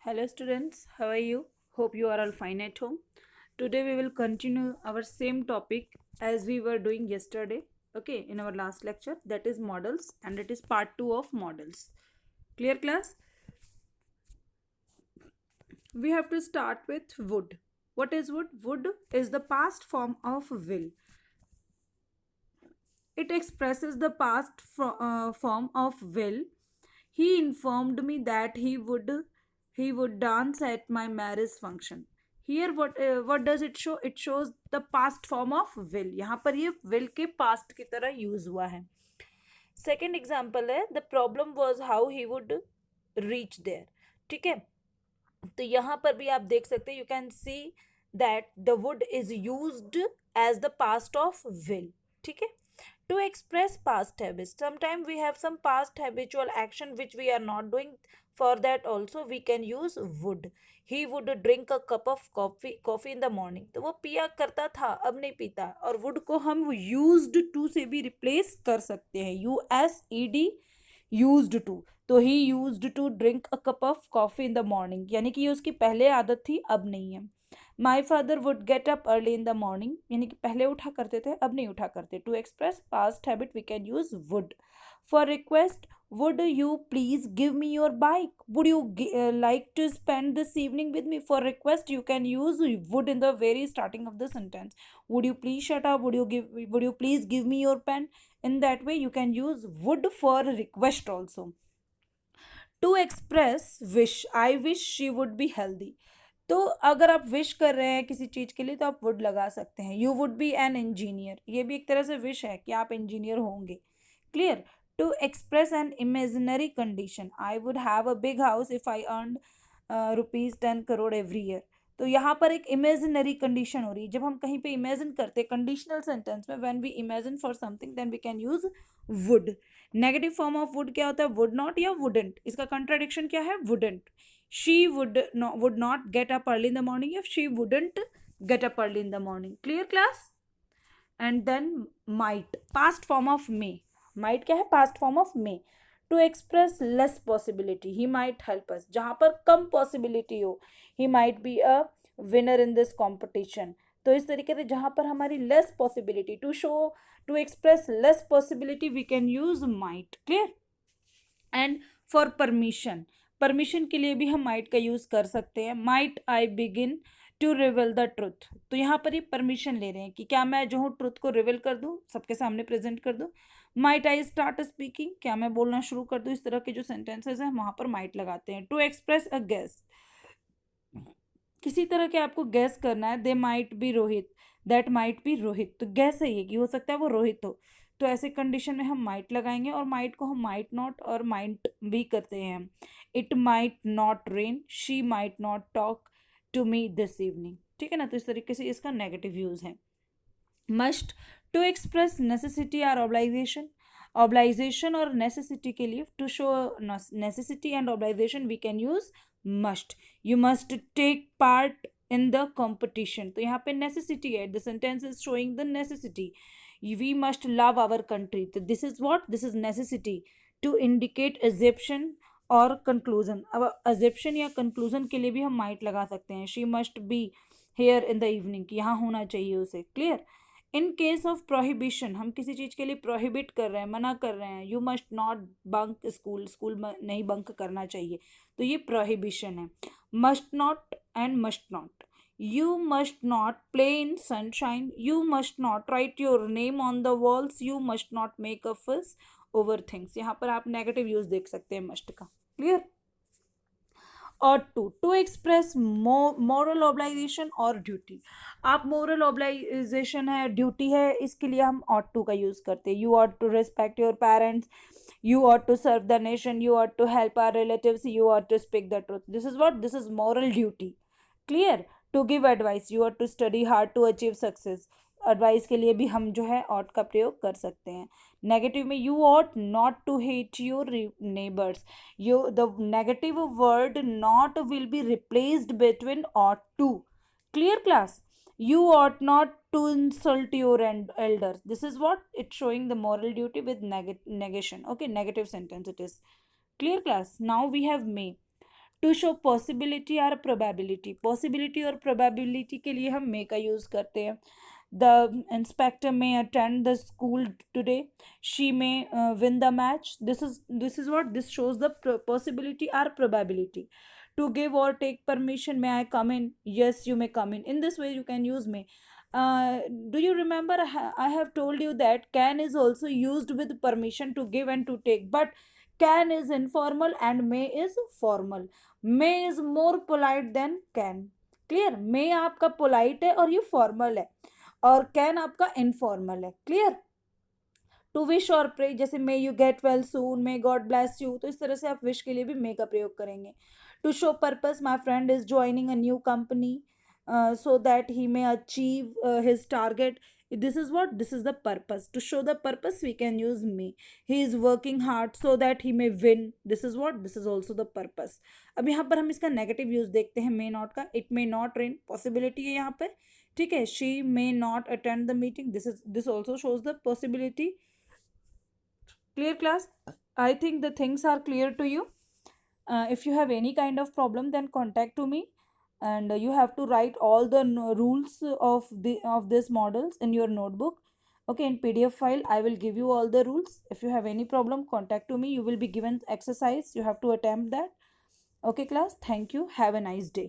Hello students, how are you? Hope you are all fine at home. Today we will continue our same topic as we were doing yesterday, okay, in our last lecture, that is models, and it is part 2 of models. Clear class? We have to start with would. What is would? Would is the past form of will. It expresses the past form of will. He informed me that he would dance at my marriage function. Here what does it show? It shows the past form of will. यहाँ पर ये will के past की तरह use हुआ है. Second example है the problem was how he would reach there. ठीक है, तो यहाँ पर भी आप देख सकते हैं, you can see that the would is used as the past of will. ठीक है, to express past habits, sometimes we have some past habitual action which we are not doing. For that also we can use would. He would drink a cup of coffee in the morning. तो वो पिया करता था, अब नहीं पीता. और would को हम used to से भी replace कर सकते हैं. USED used to. तो he used to drink a cup of coffee in the morning, यानी कि ये उसकी पहले आदत थी, अब नहीं है. My father would get up early in the morning, यानी कि पहले उठा करते थे, अब नहीं उठा करते. To express past habit we can use would. For request, would you please give me your bike? Would you like to spend this evening with me? For request you can use would in the very starting of the sentence. Would you please shut up? Would you please give me your pen? In that way you can use would for request also. To express wish, I wish she would be healthy. तो अगर आप wish कर रहे हैं किसी चीज़ के लिए तो आप वुड लगा सकते हैं. You would be an engineer, ये भी एक तरह से विश है कि आप इंजीनियर होंगे. Clear. To express an imaginary condition, I would have a big house if I earn ₹10 crore every year. तो यहाँ पर एक इमेजिनरी कंडीशन हो रही है. जब हम कहीं पे इमेजिन करते हैं कंडीशनल सेंटेंस में, when we imagine for something then we can use would. Negative form of would क्या होता है? वुड नॉट या वुडंट. इसका कंट्राडिक्शन क्या है? Wouldn't. She would not get up early in the morning if she wouldn't get up early in the morning. Clear class? And then might, past form of may. Might क्या है? past form of may. To express less possibility, he might help us. जहाँ पर कम possibility हो, he might be a winner in this competition. तो इस तरीके से जहाँ पर हमारी less possibility, to express less possibility we can use might. Clear? And for permission के लिए भी हम माइट का यूज कर सकते हैं. Might I begin to reveal the truth. तो यहाँ पर ये परमिशन ले रहे हैं कि क्या मैं जो हूँ ट्रुथ को रिवील कर दूँ, सबके सामने प्रेजेंट कर दूँ. माइट आई स्टार्ट स्पीकिंग, क्या मैं बोलना शुरू कर दूँ. इस तरह के जो सेंटेंसेज हैं वहाँ पर माइट लगाते हैं. टू एक्सप्रेस अ गेस, किसी तरह के आपको गैस करना है. They might be Rohit, that might be Rohit. तो गैस है ये कि हो सकता है वो रोहित हो. तो ऐसे कंडीशन में हम माइट लगाएंगे, और माइट को हम माइट नॉट और माइट भी करते हैं. It might not rain, she might not talk to me this evening. ठीक है ना. तो इस तरीके से इसका नेगेटिव यूज है. मस्ट, टू एक्सप्रेस नेसेसिटी और ऑब्लाइजेशन. ऑब्लाइजेशन और नेसेसिटी के लिए, to show necessity and obligation we can use must. You must take part in the competition. तो यहाँ पे नेसेसिटी है. The sentence is showing the necessity. We must love our country. तो this is what? This is necessity. To indicate assumption और conclusion. अब एजेप्शन या conclusion के लिए भी हम माइट लगा सकते हैं. She must be here in the evening, यहाँ होना चाहिए उसे. Clear. In case of prohibition, हम किसी चीज़ के लिए प्रोहिबिट कर रहे हैं, मना कर रहे हैं. You must not bunk school, school नहीं बंक करना चाहिए. तो ये प्रोहिबिशन है. Must not and must not. You must not play in sunshine. You must not right your name on the walls. You must not make a फस over things. यहाँ पर आप नेगेटिव यूज देख सकते हैं मस्ट का. Clear. और to express moral ऑब्लाइजेशन और ड्यूटी. आप मोरल ऑब्लाइजेशन है, ड्यूटी है, इसके लिए हम ऑट टू का यूज करते हैं. You ought to respect your parents, you ought to serve the nation, you ought to help our relatives, you ought to speak the truth. This is what? This is moral duty. Clear. To give advice, you ought to study hard to achieve success. Advice के लिए भी हम जो है ought का प्रयोग कर सकते हैं. नेगेटिव में, you ought not to hate your neighbors. The negative word not will be replaced between ought to. Clear class. You ought not to insult your elders. This is what? It's showing the moral duty with negation. Okay, negative sentence it is. Clear class. Now we have may. To show possibility और probability, possibility और probability के लिए हम मे का use करते हैं. The inspector may attend the school today. She may win the match. This is what this shows the possibility or probability. To give or take permission, may I come in? Yes, you may come in. In this way, you can use may. Do you remember I have told you that can is also used with permission to give and to take, but can is informal and may is formal. May is more polite than can. Clear. May आपका polite है और ये formal है, और can आपका informal है. Clear. To wish और pray, जैसे may you get well soon, may God bless you, तो इस तरह से आप विश के लिए भी मे का प्रयोग करेंगे. To show purpose, my friend is joining a new company so that he may achieve his target. This is what, this is the purpose. To show the purpose we can use may. He is working hard so that he may win. This is what, this is also the purpose. अब यहाँ पर हम इसका negative use देखते हैं may not का. It may not rain, possibility है यहाँ पे. ठीक है. She may not attend the meeting. This also shows the possibility. Clear class? I think the things are clear to you. If you have any kind of problem, then contact to me, and you have to write all the rules of this models in your notebook. Okay, in PDF file I will give you all the rules. If you have any problem, contact to me. You will be given exercise, you have to attempt that. Okay class, thank you, have a nice day.